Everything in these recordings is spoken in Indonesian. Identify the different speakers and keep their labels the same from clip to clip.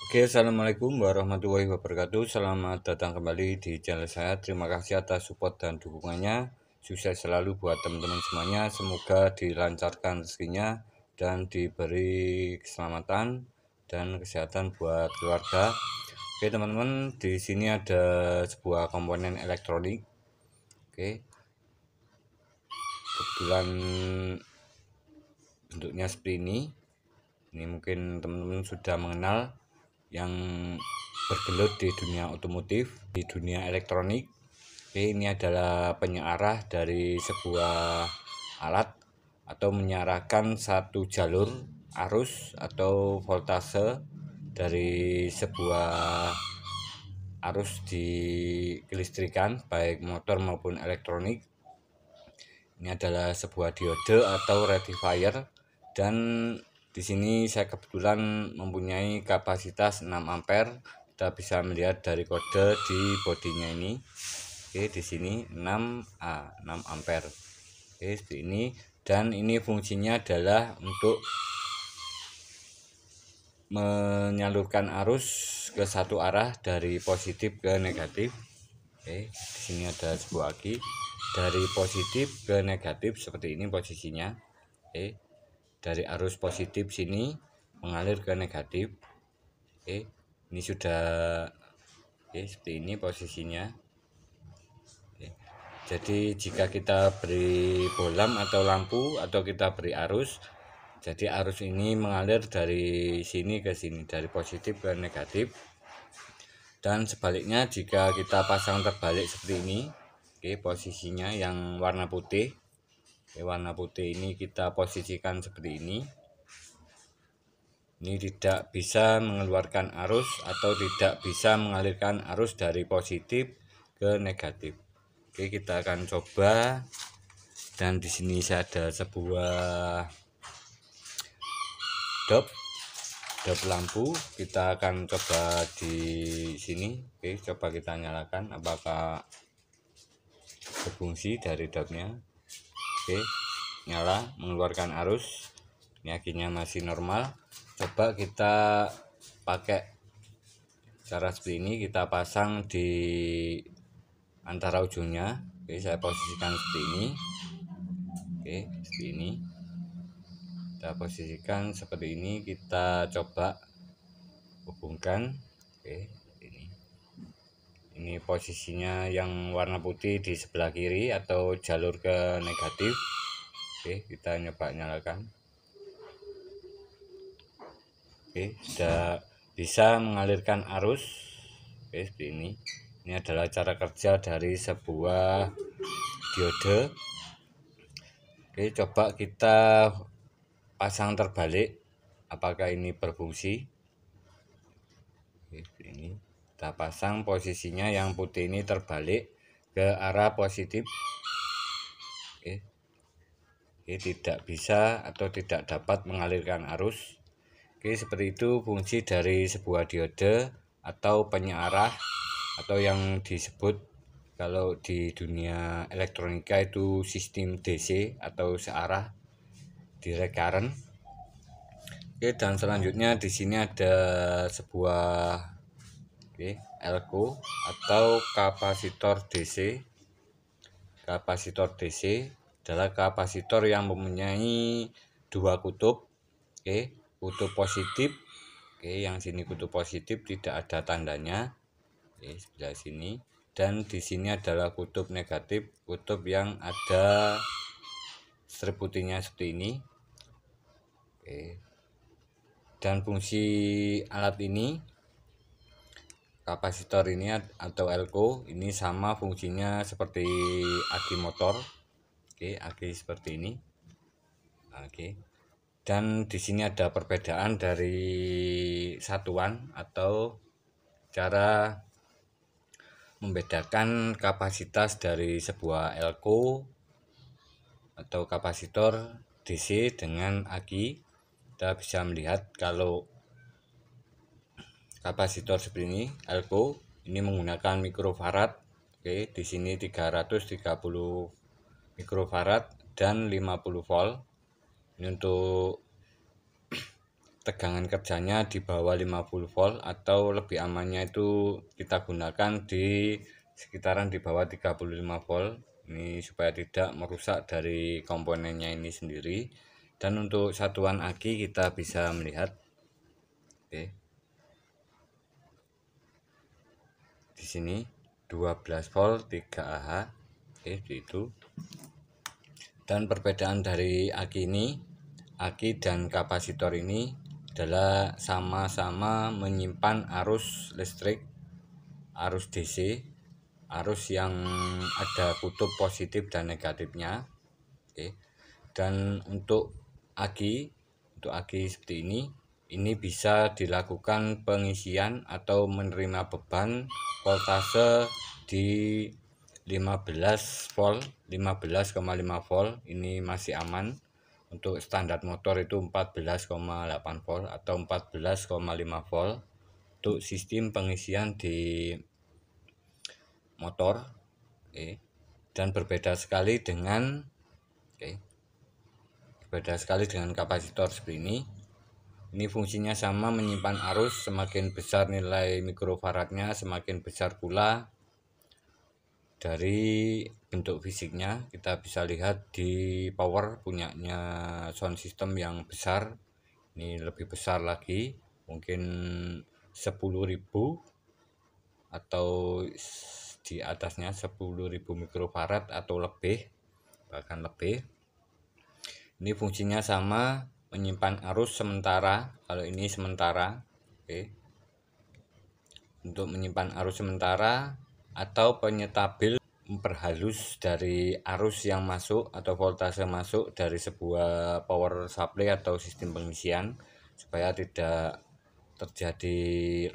Speaker 1: Oke, assalamualaikum warahmatullahi wabarakatuh. Selamat datang kembali di channel saya. Terima kasih atas support dan dukungannya. Sukses selalu buat teman-teman semuanya. Semoga dilancarkan rezekinya dan diberi keselamatan dan kesehatan buat keluarga. Oke, teman-teman, di sini ada sebuah komponen elektronik. Oke, kebetulan bentuknya seperti ini. Ini mungkin teman-teman sudah mengenal yang bergelut di dunia otomotif, di dunia elektronik. Oke, ini adalah penyearah dari sebuah alat atau menyiarahkan satu jalur arus atau voltase dari sebuah arus di kelistrikan baik motor maupun elektronik. Ini adalah sebuah diode atau rectifier, dan di sini saya kebetulan mempunyai kapasitas 6 ampere. Kita bisa melihat dari kode di bodinya ini. Oke, di sini 6 ampere. Oke, seperti ini. Dan ini fungsinya adalah untuk menyalurkan arus ke satu arah dari positif ke negatif. Oke, di sini ada sebuah aki dari positif ke negatif seperti ini posisinya. Oke, dari arus positif sini mengalir ke negatif. Oke, ini sudah seperti ini posisinya. Oke, jadi jika kita beri bolam atau lampu atau kita beri arus, jadi arus ini mengalir dari sini ke sini, dari positif ke negatif. Dan sebaliknya jika kita pasang terbalik seperti ini, oke, posisinya yang warna putih. Oke, warna putih ini kita posisikan seperti ini. Ini tidak bisa mengeluarkan arus atau tidak bisa mengalirkan arus dari positif ke negatif. Oke, kita akan coba. Dan di sini saya ada sebuah dop lampu. Kita akan coba di sini. Oke, coba kita nyalakan apakah berfungsi dari dopnya. Oke, nyala, mengeluarkan arus. Ini akhirnya masih normal. Coba kita pakai cara seperti ini, kita pasang di antara ujungnya. Oke, saya posisikan seperti ini. Oke, seperti ini. Kita posisikan seperti ini, kita coba hubungkan. Oke, ini posisinya yang warna putih di sebelah kiri atau jalur ke negatif. Oke, kita nyoba nyalakan. Oke, sudah bisa mengalirkan arus. Oke, seperti ini. Ini adalah cara kerja dari sebuah diode. Oke, coba kita pasang terbalik, apakah ini berfungsi. Oke, ini kita pasang posisinya yang putih ini terbalik ke arah positif. Oke, tidak bisa atau tidak dapat mengalirkan arus. Oke, seperti itu fungsi dari sebuah diode atau penyearah, atau yang disebut kalau di dunia elektronika itu sistem DC atau searah, direct current. Oke, dan selanjutnya di sini ada sebuah elko atau kapasitor DC. Kapasitor DC adalah kapasitor yang mempunyai dua kutub. Oke, kutub positif. Oke, yang sini kutub positif tidak ada tandanya. Oke, sebelah sini. Dan di sini adalah kutub negatif, kutub yang ada strip putihnya seperti ini. Oke. Dan fungsi alat ini, kapasitor ini atau elko ini sama fungsinya seperti aki motor. Oke, aki seperti ini. Oke. Dan di sini ada perbedaan dari satuan atau cara membedakan kapasitas dari sebuah elko atau kapasitor DC dengan aki. Kita bisa melihat kalau kapasitor seperti ini, elko ini menggunakan mikrofarad. Oke, di sini 330 mikrofarad dan 50 volt. Ini untuk tegangan kerjanya di bawah 50 volt, atau lebih amannya itu kita gunakan di sekitaran di bawah 35 volt. Ini supaya tidak merusak dari komponennya ini sendiri. Dan untuk satuan aki kita bisa melihat, oke, di sini 12 volt 3 Ah, oke, itu. Dan perbedaan dari aki ini, aki dan kapasitor ini adalah sama-sama menyimpan arus listrik, arus DC, arus yang ada kutub positif dan negatifnya. Oke. Dan untuk aki seperti ini bisa dilakukan pengisian atau menerima beban voltase di 15 volt, 15,5 volt. Ini masih aman. Untuk standar motor itu 14,8 volt atau 14,5 volt untuk sistem pengisian di motor. Oke. Dan berbeda sekali dengan kapasitor seperti ini. Ini fungsinya sama, menyimpan arus. Semakin besar nilai mikrofaradnya, semakin besar pula dari bentuk fisiknya. Kita bisa lihat di power punyanya sound system yang besar. Ini lebih besar lagi, mungkin 10.000 atau di atasnya, 10.000 mikrofarad atau lebih, bahkan lebih. Ini fungsinya sama, menyimpan arus sementara. Kalau ini sementara, oke. Untuk menyimpan arus sementara atau penyetabil, memperhalus dari arus yang masuk atau voltase masuk dari sebuah power supply atau sistem pengisian, supaya tidak terjadi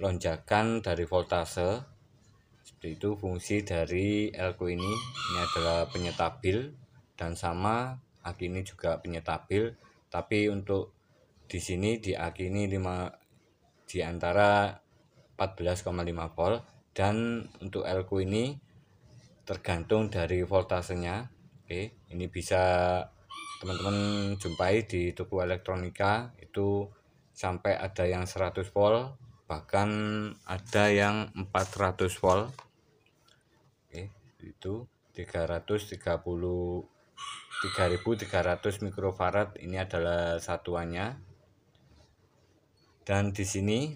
Speaker 1: lonjakan dari voltase. Seperti itu fungsi dari elko ini. Ini adalah penyetabil, dan sama aki ini juga penyetabil, tapi untuk di sini di aki ini di antara 14,5 volt, dan untuk elko ini tergantung dari voltasenya. Oke, ini bisa teman-teman jumpai di toko elektronika, itu sampai ada yang 100 volt, bahkan ada yang 400 volt. Oke, itu 3.300 mikrofarad ini adalah satuannya. Dan di sini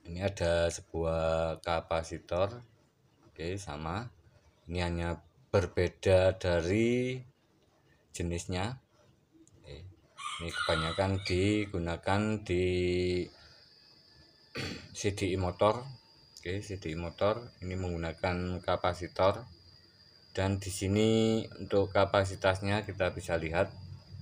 Speaker 1: ini ada sebuah kapasitor. Oke, sama. Ini hanya berbeda dari jenisnya. Oke, ini kebanyakan digunakan di CDI motor. Oke, CDI motor ini menggunakan kapasitor. Dan di sini untuk kapasitasnya kita bisa lihat,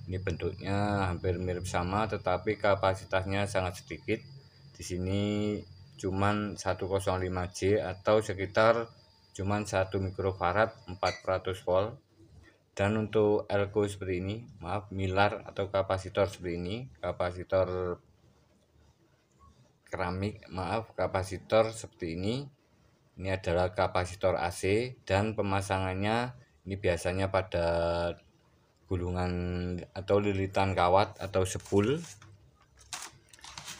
Speaker 1: ini bentuknya hampir mirip sama, tetapi kapasitasnya sangat sedikit. Di sini cuman 105J atau sekitar cuman 1 mikrofarad 400 volt. Dan untuk elko seperti ini, milar atau kapasitor seperti ini, kapasitor keramik, kapasitor seperti ini adalah kapasitor AC, dan pemasangannya ini biasanya pada gulungan atau lilitan kawat atau sepul.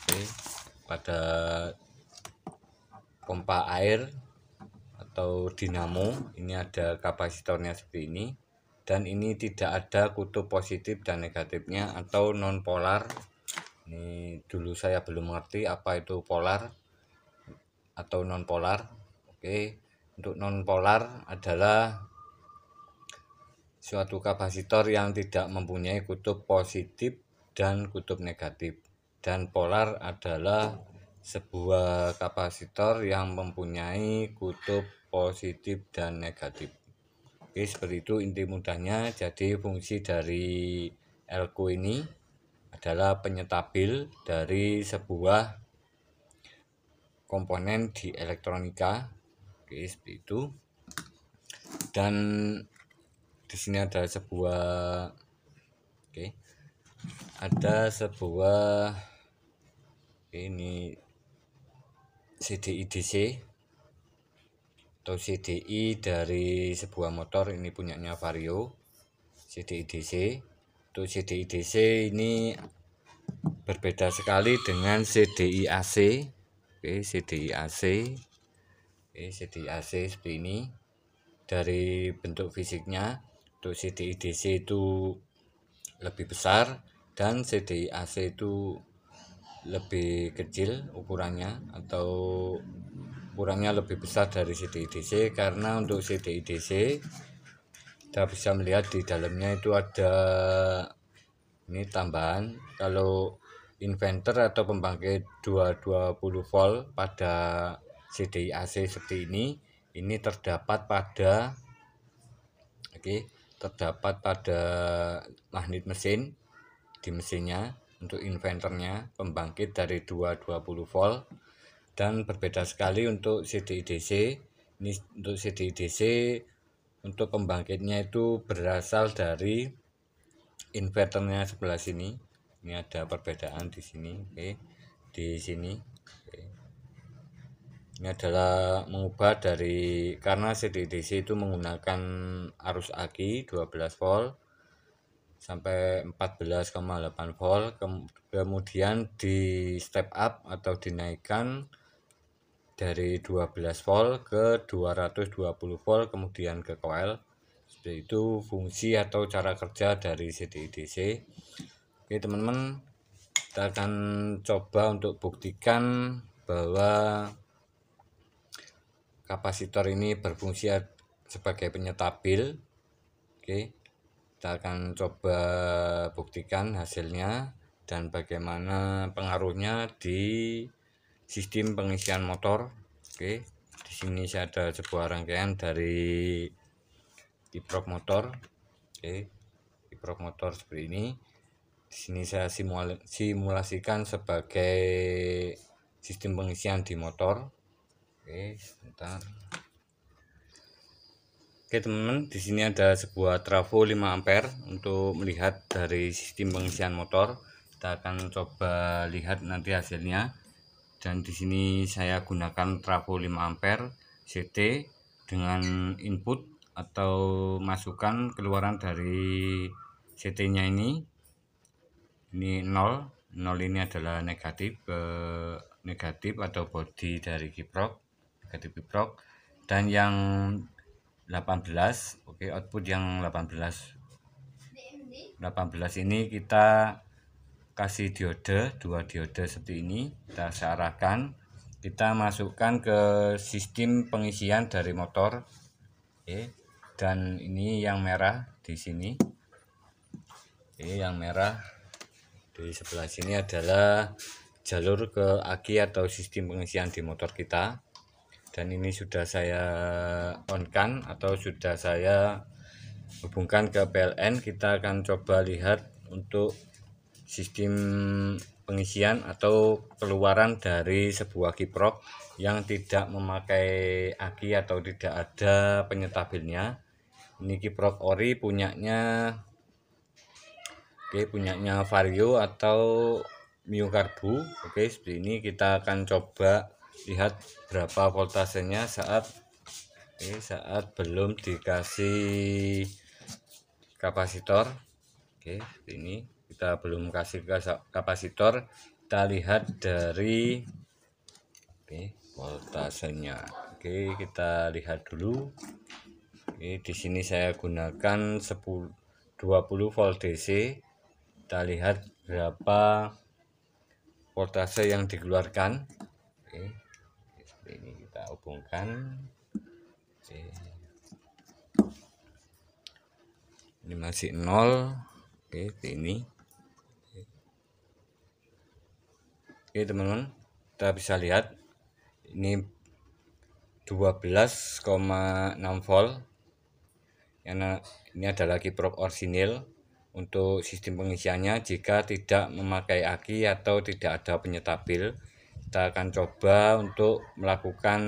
Speaker 1: Oke, pada pompa air atau dinamo ini ada kapasitornya seperti ini. Dan ini tidak ada kutub positif dan negatifnya atau non polar. Ini dulu saya belum mengerti apa itu polar atau non polar. Oke, untuk non polar adalah suatu kapasitor yang tidak mempunyai kutub positif dan kutub negatif. Dan polar adalah sebuah kapasitor yang mempunyai kutub positif dan negatif. Oke, seperti itu inti mudahnya. Jadi fungsi dari elko ini adalah penyetabil dari sebuah komponen di elektronika. Oke, seperti itu. Dan di sini ada sebuah ini CDI DC atau CDI dari sebuah motor. Ini punyanya Vario, CDI DC. Untuk CDI DC ini berbeda sekali dengan CDI AC. Oke, CDI AC. Oke, CDI AC seperti ini. Dari bentuk fisiknya, untuk CDI DC itu lebih besar dan CDI AC itu lebih kecil ukurannya, atau ukurannya lebih besar dari CDI DC. Karena untuk CDI DC kita bisa melihat di dalamnya itu ada ini tambahan. Kalau inverter atau pembangkit 220 volt pada CDI AC seperti ini terdapat pada magnet mesin di mesinnya. Untuk inverternya pembangkit dari 220 volt, dan berbeda sekali untuk CDI DC. Ini untuk CDI DC, untuk pembangkitnya itu berasal dari inverternya sebelah sini. Ini ada perbedaan di sini. Oke, di sini. Oke. Ini adalah mengubah karena CDI DC itu menggunakan arus aki 12 volt sampai 14,8 volt, kemudian di step up atau dinaikkan dari 12 volt ke 220 volt, kemudian ke coil. Seperti itu fungsi atau cara kerja dari CDI DC. Oke teman-teman, kita akan coba untuk buktikan bahwa kapasitor ini berfungsi sebagai penyetabil. Oke, kita akan coba buktikan hasilnya dan bagaimana pengaruhnya di sistem pengisian motor. Oke, di sini saya ada sebuah rangkaian dari kiprok motor. Oke, kiprok motor seperti ini. Di sini saya simulasikan sebagai sistem pengisian di motor. Oke, sebentar. Oke teman-teman, di sini ada sebuah trafo 5 ampere untuk melihat dari sistem pengisian motor. Kita akan coba lihat nanti hasilnya. Dan di sini saya gunakan trafo 5 ampere CT dengan input atau masukan keluaran dari CT-nya ini 0. 0 ini adalah negatif atau body dari kiprok, negatif kiprok. Dan yang 18, oke, output yang 18 ini kita kasih diode, 2 diode seperti ini. Kita searahkan, kita masukkan ke sistem pengisian dari motor. Oke, dan ini yang merah di sini. Oke, yang merah di sebelah sini adalah jalur ke aki atau sistem pengisian di motor kita. Dan ini sudah saya on-kan atau sudah saya hubungkan ke PLN. Kita akan coba lihat untuk sistem pengisian atau keluaran dari sebuah kiprok yang tidak memakai aki atau tidak ada penyetabilnya. Ini kiprok ori punyanya Vario atau Miokarbu. Oke, seperti ini. Kita akan coba lihat berapa voltasenya saat belum dikasih kapasitor. Oke, seperti ini. Kita belum kasih kapasitor. Kita lihat dari voltasenya. Oke, kita lihat dulu. Oke, di sini saya gunakan 20 volt DC. Kita lihat berapa voltase yang dikeluarkan. Oke, ini kita hubungkan. Oke. Ini masih 0. Oke, ini. Oke teman-teman, kita bisa lihat ini 12,6 volt. Ini adalah kiprok orsinil untuk sistem pengisiannya. Jika tidak memakai aki atau tidak ada penyetabil, kita akan coba untuk melakukan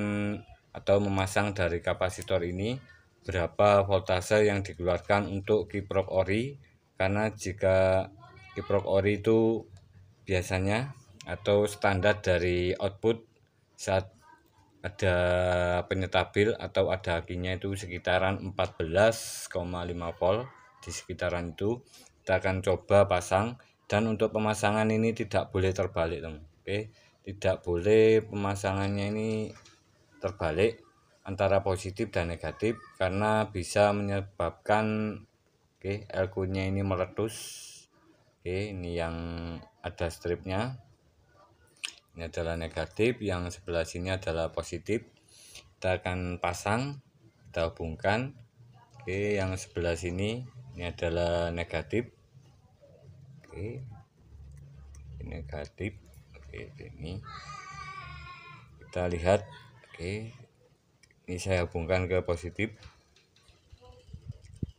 Speaker 1: atau memasang dari kapasitor ini berapa voltase yang dikeluarkan untuk kiprok ori. Karena jika kiprok ori itu biasanya atau standar dari output saat ada penyetabil atau ada akinya itu sekitaran 14,5 volt. Di sekitaran itu kita akan coba pasang Dan untuk pemasangan ini tidak boleh terbalik, teman. Oke, tidak boleh pemasangannya ini terbalik antara positif dan negatif, karena bisa menyebabkan elko-nya ini meletus. Ini yang ada stripnya, ini adalah negatif, yang sebelah sini adalah positif. Kita akan pasang, kita hubungkan. Yang sebelah sini ini adalah negatif. Negatif. Ini kita lihat. Ini saya hubungkan ke positif.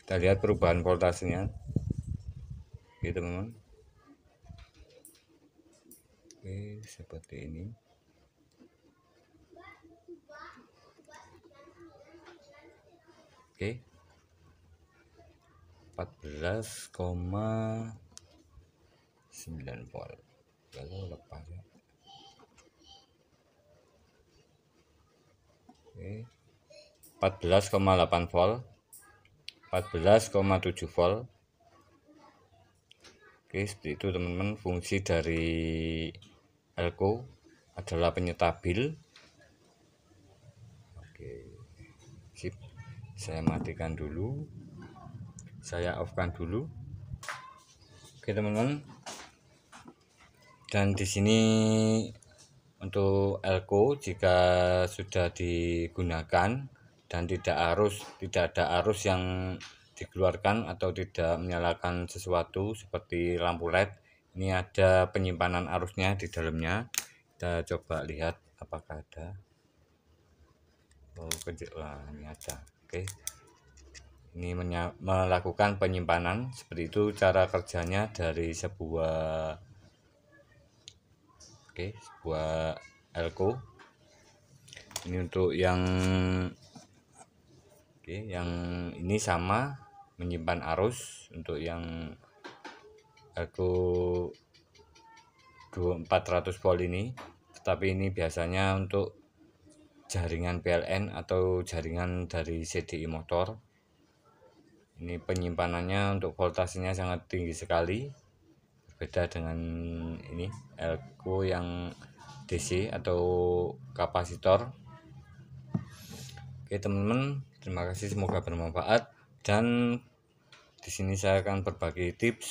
Speaker 1: Kita lihat perubahan voltasenya. Teman-teman. Seperti ini. Oke, 14,9 volt. Lalu lepas ya. 14,8 volt, 14,7 volt. Seperti itu teman-teman. Fungsi dari elko adalah penyetabil. Sip. Saya matikan dulu, saya off-kan dulu. Teman-teman. Dan di sini untuk elko, jika sudah digunakan dan tidak ada arus yang dikeluarkan atau tidak menyalakan sesuatu seperti lampu LED, ini ada penyimpanan arusnya di dalamnya. Kita coba lihat apakah ada. Ini ada. Ini melakukan penyimpanan. Seperti itu cara kerjanya dari sebuah elko. Ini untuk yang ini sama, menyimpan arus. Untuk yang elko 400 volt ini, tetapi ini biasanya untuk jaringan PLN atau jaringan dari CDI motor. Ini penyimpanannya untuk voltasenya sangat tinggi sekali, berbeda dengan ini elko yang DC atau kapasitor. Teman-teman, terima kasih, semoga bermanfaat. Dan di sini saya akan berbagi tips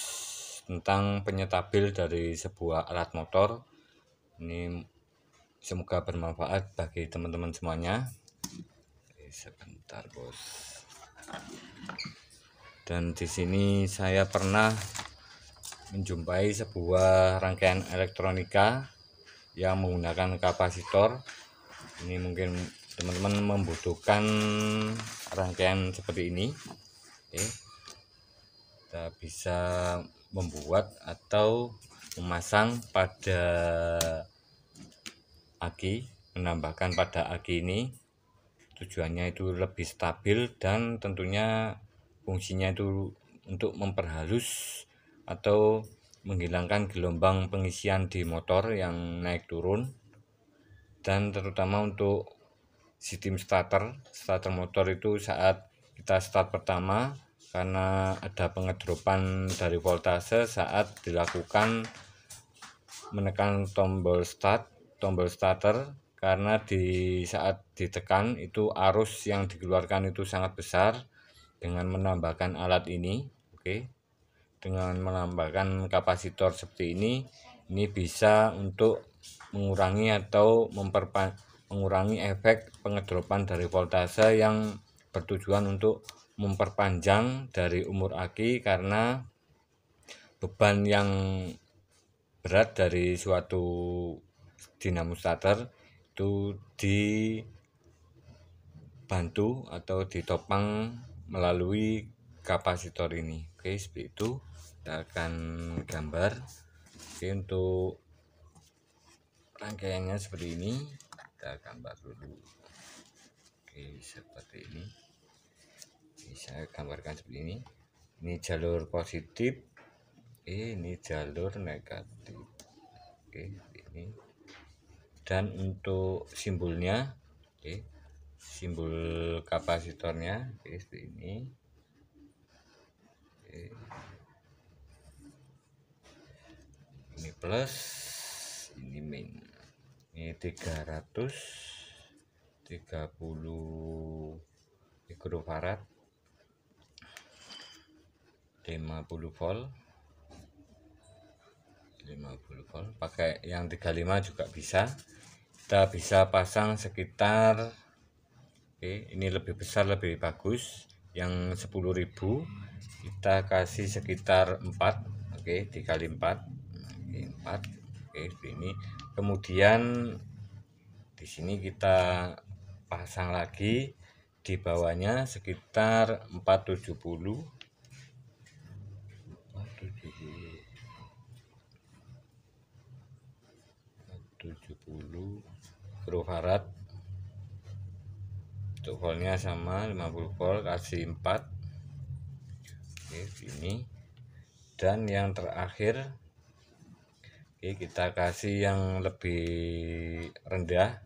Speaker 1: tentang penyetabil dari sebuah alat motor. Ini semoga bermanfaat bagi teman-teman semuanya. Sebentar, bos. Dan di sini saya pernah menjumpai sebuah rangkaian elektronika yang menggunakan kapasitor. Ini mungkin teman-teman membutuhkan rangkaian seperti ini. Kita bisa membuat atau memasang pada aki, menambahkan pada aki ini. Tujuannya itu lebih stabil dan tentunya fungsinya itu untuk memperhalus atau menghilangkan gelombang pengisian di motor yang naik turun. Dan terutama untuk sistem starter motor itu saat kita start pertama, karena ada pengedropan dari voltase saat dilakukan menekan tombol starter, karena di saat ditekan itu arus yang dikeluarkan itu sangat besar. Dengan menambahkan alat ini, dengan menambahkan kapasitor seperti ini bisa untuk mengurangi atau mengurangi efek pengedropan dari voltase yang bertujuan untuk memperpanjang dari umur aki, karena beban yang berat dari suatu dinamo starter itu dibantu atau ditopang melalui kapasitor ini. Seperti itu. Kita akan gambar. Untuk rangkaiannya seperti ini, kita gambar dulu. Seperti ini. Saya gambarkan seperti ini. Ini jalur positif, ini jalur negatif. Ini. Dan untuk simbolnya, simbol kapasitornya seperti ini. ini plus, ini min. Ini 330 mikrofarad, 50 volt, pakai yang 35 juga bisa. Kita bisa pasang sekitar, ini lebih besar lebih bagus, yang 10.000 kita kasih sekitar 4, dikali 4, 4, ini. Kemudian di sini kita pasang lagi di bawahnya sekitar 470 mikrofarad. Untuk voltnya sama 50 volt, kasih 4. Ini. Dan yang terakhir, kita kasih yang lebih rendah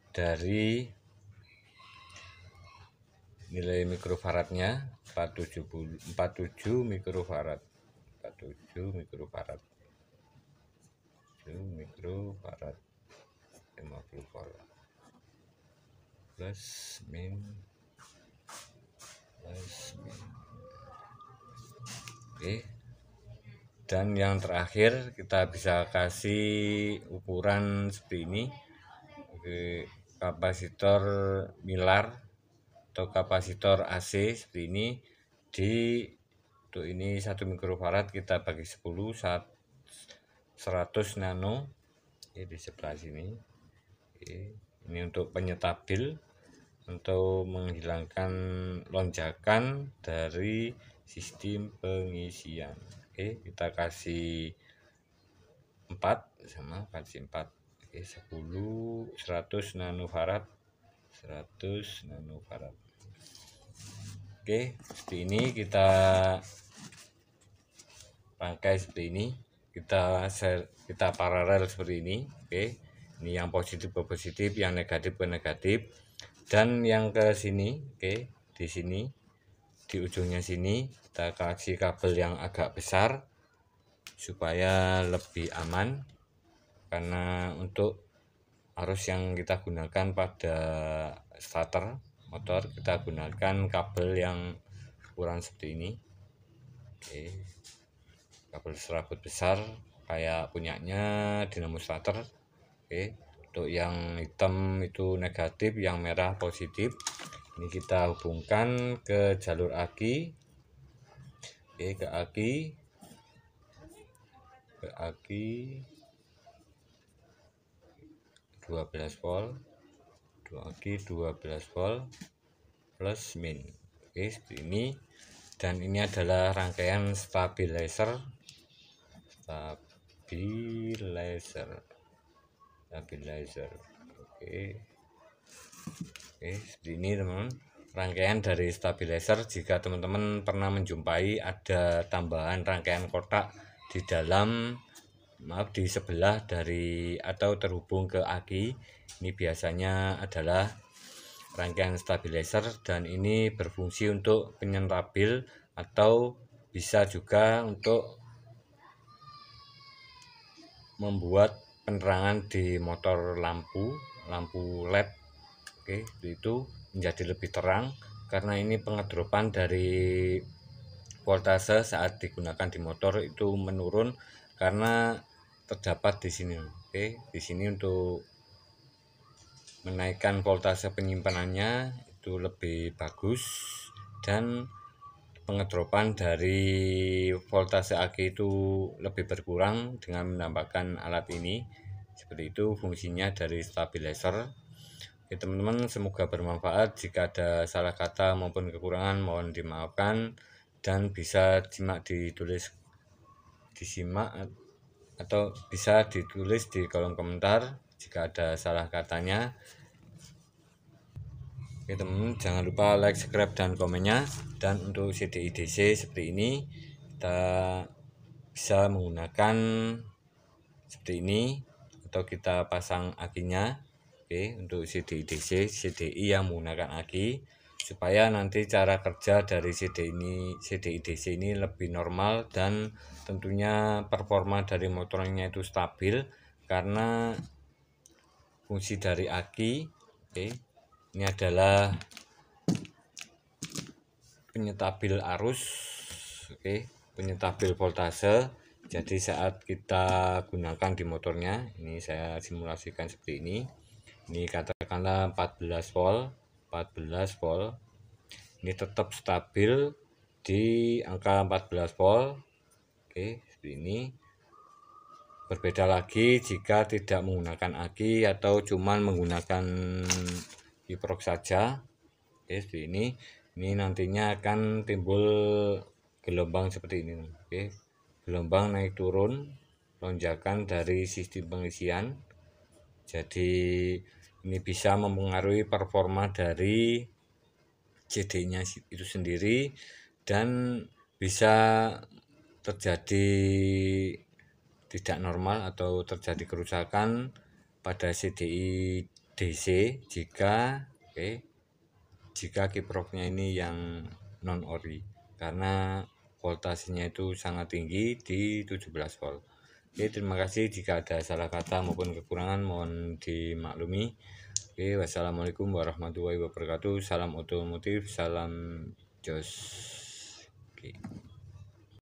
Speaker 1: dari nilai mikrofaradnya, 47 mikrofarad, 50 volt plus min. Dan yang terakhir kita bisa kasih ukuran seperti ini, kapasitor milar atau kapasitor AC seperti ini. Untuk ini 1 mikrofarad kita bagi 10, 100 nano di sebelah sini. Ini untuk penyetabil, untuk menghilangkan lonjakan dari sistem pengisian. Kita kasih 4, sama kasih 4, 10, 100 nanofarad, 100 nanofarad. Seperti ini kita rangkai seperti ini, kita paralel seperti ini. Ini yang positif ke positif, yang negatif ke negatif, dan yang ke sini, di sini di ujungnya sini kita kasih kabel yang agak besar supaya lebih aman, karena untuk arus yang kita gunakan pada starter motor kita gunakan kabel yang ukuran seperti ini. Kabel serabut besar kayak punyanya dinamo starter. Untuk yang hitam itu negatif, yang merah positif. Ini kita hubungkan ke jalur aki, ke aki 12 volt, aki 12 volt plus min. Seperti ini. Dan ini adalah rangkaian stabilizer. Seperti ini teman-teman, rangkaian dari stabilizer. Jika teman-teman pernah menjumpai ada tambahan rangkaian kotak di dalam, di sebelah dari atau terhubung ke aki, ini biasanya adalah rangkaian stabilizer, dan ini berfungsi untuk penyentabil atau bisa juga untuk membuat penerangan di motor lampu LED. Itu menjadi lebih terang, karena ini pengedropan dari voltase saat digunakan di motor itu menurun karena terdapat di sini. Di sini untuk menaikkan voltase penyimpanannya itu lebih bagus, dan pengedropan dari voltase aki itu lebih berkurang dengan menambahkan alat ini. Seperti itu fungsinya dari stabilizer. Teman-teman, semoga bermanfaat. Jika ada salah kata maupun kekurangan mohon dimaafkan, dan bisa disimak atau bisa ditulis di kolom komentar jika ada salah katanya. Teman-teman, jangan lupa like, subscribe, dan komennya. Dan untuk CDI DC seperti ini kita bisa menggunakan seperti ini, atau kita pasang akinya. Untuk CDI DC, CDI yang menggunakan aki supaya nanti cara kerja dari CDI DC ini lebih normal dan tentunya performa dari motornya itu stabil karena fungsi dari aki. Oke, ini adalah penyetabil arus, oke, penyetabil voltase. Jadi saat kita gunakan di motornya, ini saya simulasikan seperti ini. Ini katakanlah 14 volt, 14 volt. Ini tetap stabil di angka 14 volt. Oke, seperti ini. Berbeda lagi jika tidak menggunakan aki atau cuman menggunakan kiprok saja. Oke, seperti ini. Ini nantinya akan timbul gelombang seperti ini. Oke, gelombang naik turun, lonjakan dari sistem pengisian. Jadi ini bisa mempengaruhi performa dari CD-nya itu sendiri dan bisa terjadi tidak normal atau terjadi kerusakan pada CDI DC jika kiproknya ini yang non ori karena voltasenya itu sangat tinggi di 17 volt. Oke, terima kasih. Jika ada salah kata maupun kekurangan mohon dimaklumi. Oke, wassalamualaikum warahmatullahi wabarakatuh. Salam otomotif, salam jos. Oke.